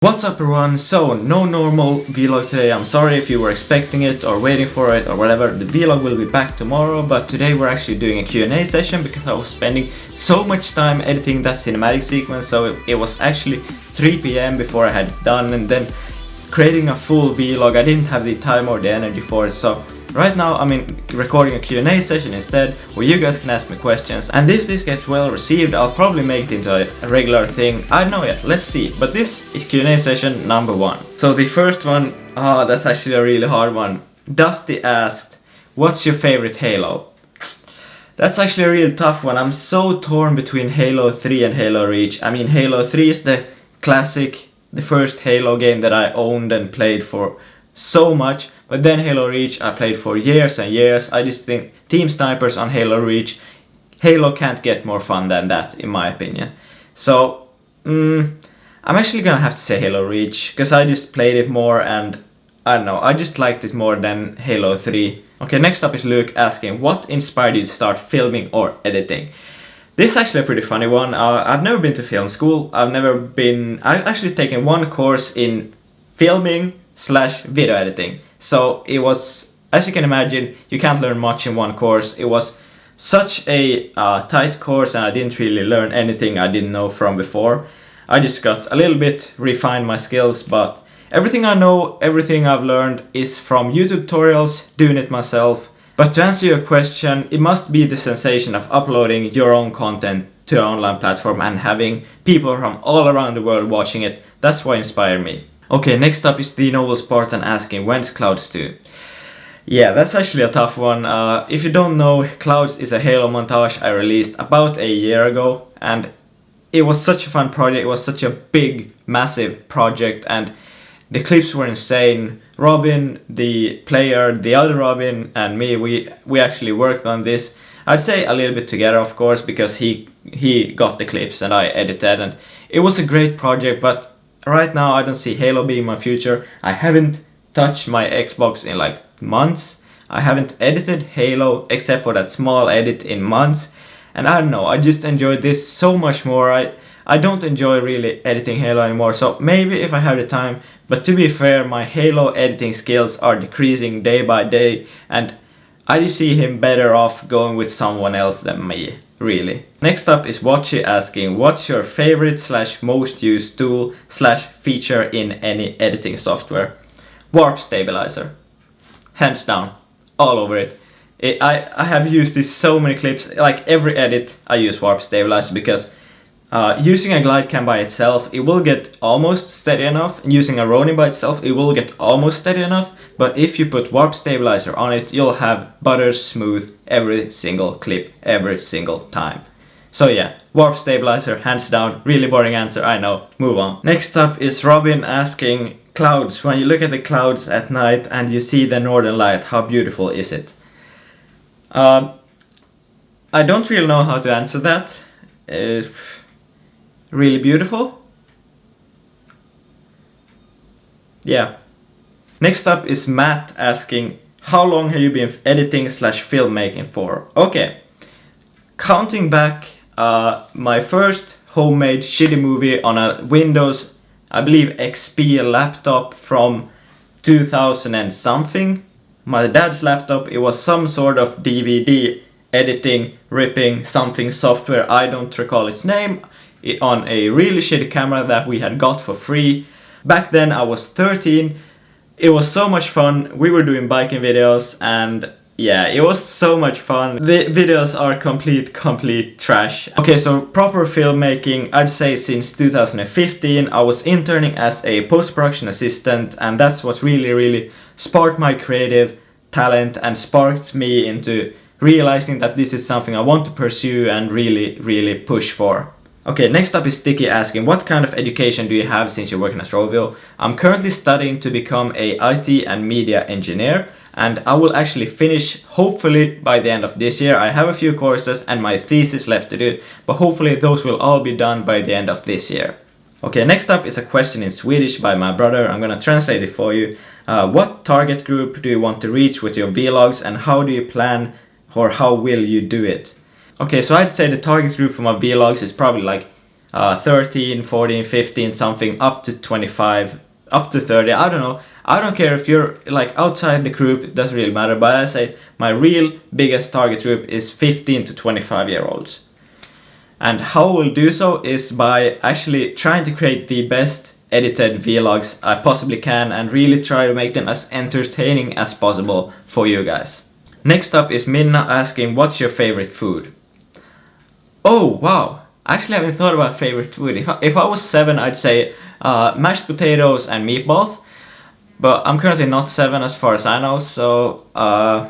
What's up everyone? So, no normal vlog today. I'm sorry if you were expecting it or waiting for it or whatever. The vlog will be back tomorrow, but today we're actually doing a Q&A session because I was spending so much time editing that cinematic sequence, so it was actually 3 p.m. before I had it done, and then creating a full vlog, I didn't have the time or the energy for it, so right now I'm recording a Q&A session instead, where you guys can ask me questions, and if this gets well received, I'll probably make it into a regular thing. I don't know yet, let's see. But this is Q&A session number 1. So the first one, that's actually a really hard one. Dusty asked, what's your favorite Halo? That's actually a real tough one. I'm so torn between Halo 3 and Halo Reach. I mean, Halo 3 is the classic, the first Halo game that I owned and played for so much, but then Halo Reach I played for years and years. I just think Team Snipers on Halo Reach, Halo can't get more fun than that in my opinion. So I'm actually gonna have to say Halo Reach, because I just played it more and I don't know, I just liked it more than Halo 3. Okay, next up is Luke asking, what inspired you to start filming or editing? This is actually a pretty funny one. I've never been to film school. I've actually taken one course in filming / video editing. So it was, as you can imagine, you can't learn much in one course. It was such a tight course, and I didn't really learn anything I didn't know from before. I just got a little bit refined my skills, but everything I know, everything I've learned is from YouTube tutorials, doing it myself. But to answer your question, it must be the sensation of uploading your own content to an online platform and having people from all around the world watching it. That's what inspired me. Okay, next up is the Noble Spartan asking, when's Clouds 2? Yeah, that's actually a tough one. If you don't know, Clouds is a Halo montage I released about a year ago, and it was such a fun project. It was such a big, massive project, and the clips were insane. Robin, the player, the other Robin, and me, we actually worked on this. I'd say a little bit together, of course, because he got the clips and I edited, and it was a great project, but right now I don't see Halo being my future. I haven't touched my Xbox in like months. I haven't edited Halo except for that small edit in months, and I don't know, I just enjoyed this so much more. I don't enjoy really editing Halo anymore, so maybe if I have the time, but to be fair, my Halo editing skills are decreasing day by day, and I just see him better off going with someone else than me, really. Next up is Watchy asking, what's your favorite / most used tool / feature in any editing software? Warp Stabilizer. Hands down. All over it. I have used this so many clips, like every edit I use Warp Stabilizer, because using a glide cam by itself, it will get almost steady enough, and using a Ronin by itself, it will get almost steady enough, but if you put Warp Stabilizer on it, you'll have butter smooth every single clip, every single time. So yeah, Warp Stabilizer, hands down. Really boring answer, I know. Move on. Next up is Robin asking, clouds, when you look at the clouds at night and you see the northern light, how beautiful is it? I don't really know how to answer that. Really beautiful? Yeah. Next up is Matt asking, how long have you been editing / filmmaking for? Okay. Counting back, my first homemade shitty movie on a Windows, I believe XP laptop from 2000 and something. My dad's laptop, it was some sort of DVD editing, ripping something software, I don't recall its name, on a really shitty camera that we had got for free. Back then I was 13. It was so much fun. We were doing biking videos, and yeah, it was so much fun. The videos are complete trash. Okay, so proper filmmaking, I'd say since 2015. I was interning as a post-production assistant, and that's what really sparked my creative talent and sparked me into realizing that this is something I want to pursue and really push for. Okay, next up is Sticky asking, what kind of education do you have since you're working at Rovio? I'm currently studying to become a IT and media engineer, and I will actually finish hopefully by the end of this year. I have a few courses and my thesis left to do, but hopefully those will all be done by the end of this year. Okay, next up is a question in Swedish by my brother. I'm gonna translate it for you. What target group do you want to reach with your vlogs, and how do you plan, or how will you do it? Okay, so I'd say the target group for my vlogs is probably like 13, 14, 15 something, up to 25, up to 30, I don't know. I don't care if you're like outside the group, it doesn't really matter, but I say my real biggest target group is 15 to 25-year-olds. And how we'll do so is by actually trying to create the best edited vlogs I possibly can and really try to make them as entertaining as possible for you guys. Next up is Minna asking, what's your favorite food? Oh wow, actually I haven't thought about favorite food. If I was 7, I'd say mashed potatoes and meatballs, but I'm currently not 7 as far as I know, so I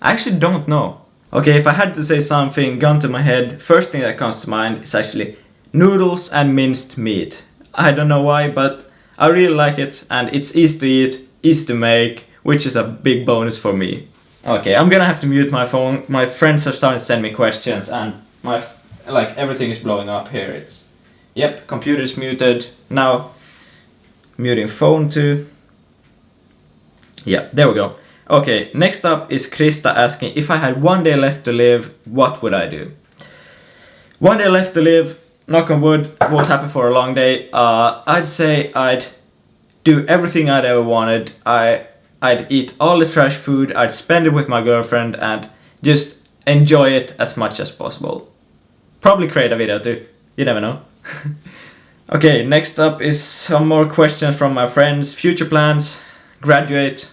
actually don't know. Okay, if I had to say something, gun to my head, first thing that comes to mind is actually noodles and minced meat. I don't know why, but I really like it, and it's easy to eat, easy to make, which is a big bonus for me. Okay, I'm gonna have to mute my phone. My friends are starting to send me questions, and everything is blowing up here. Yep, computer's muted. Now, muting phone too. Yeah, there we go. Okay, next up is Krista asking, if I had 1 day left to live, what would I do? 1 day left to live, knock on wood, won't happen for a long day. I'd say I'd do everything I'd ever wanted. I'd eat all the trash food, I'd spend it with my girlfriend and just enjoy it as much as possible. Probably create a video too, you never know. Okay, next up is some more questions from my friends. Future plans, graduate.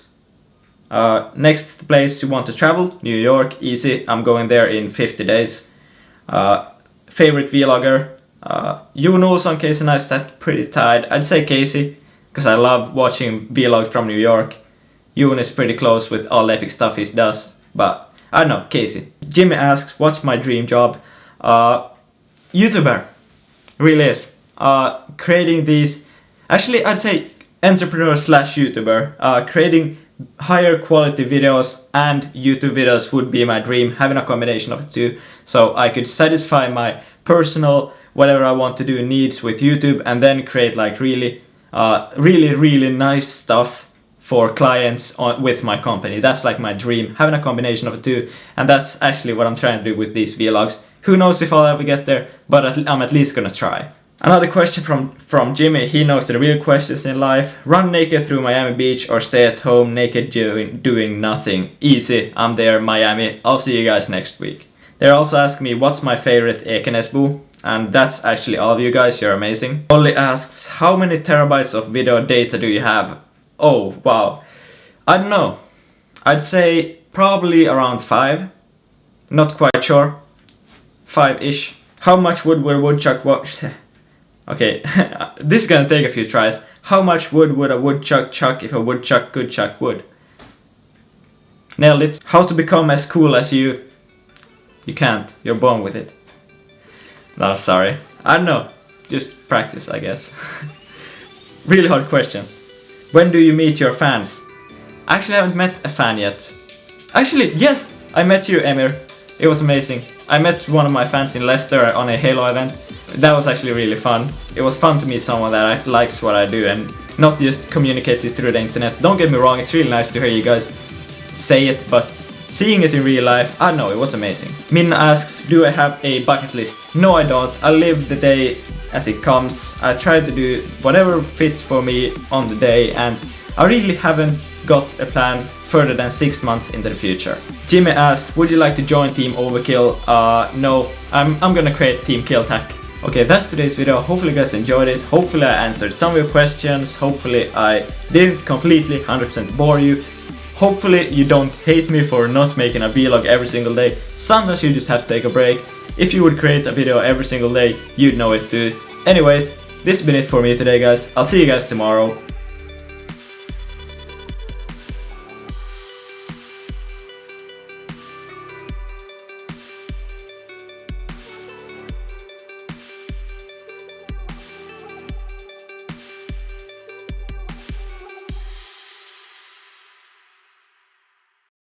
Next place you want to travel, New York, easy, I'm going there in 50 days. Favorite vlogger, Jon Olsson, Casey Neistat, pretty tied. I'd say Casey, because I love watching vlogs from New York. Jon is pretty close with all the epic stuff he does, but I don't know, Casey. Jimmy asks, what's my dream job? YouTuber, really is. Creating these, actually I'd say entrepreneur slash YouTuber, creating higher quality videos and YouTube videos would be my dream, having a combination of the two, so I could satisfy my personal whatever I want to do needs with YouTube and then create like really nice stuff for clients with my company. That's like my dream, having a combination of the two, and that's actually what I'm trying to do with these vlogs. Who knows if I'll ever get there, but I'm at least gonna try. Another question from Jimmy, he knows the real questions in life. Run naked through Miami Beach or stay at home naked doing nothing. Easy, I'm there, Miami. I'll see you guys next week. They're also asking me what's my favorite Ekenesbo, and that's actually all of you guys, you're amazing. Ollie asks, how many terabytes of video data do you have? Oh, wow. I don't know. I'd say probably around 5. Not quite sure. 5-ish. How much wood would a woodchuck Okay, this is gonna take a few tries. How much wood would a woodchuck chuck if a woodchuck could chuck wood? Nailed it. How to become as cool as you? You can't. You're born with it. No, sorry. I don't know. Just practice, I guess. Really hard questions. When do you meet your fans? Actually, I haven't met a fan yet. Actually, yes! I met you, Emir. It was amazing. I met one of my fans in Leicester on a Halo event. That was actually really fun. It was fun to meet someone that likes what I do and not just communicates it through the internet. Don't get me wrong, it's really nice to hear you guys say it, but seeing it in real life, I don't know, it was amazing. Minna asks, do I have a bucket list? No, I don't. I live the day as it comes. I try to do whatever fits for me on the day, and I really haven't got a plan further than 6 months into the future. Jimmy asked, would you like to join Team Overkill? No, I'm gonna create Team Killtack. Okay, that's today's video. Hopefully you guys enjoyed it. Hopefully I answered some of your questions. Hopefully I didn't completely 100% bore you. Hopefully you don't hate me for not making a vlog every single day. Sometimes you just have to take a break. If you would create a video every single day, you'd know it too. Anyways, this has been it for me today, guys. I'll see you guys tomorrow.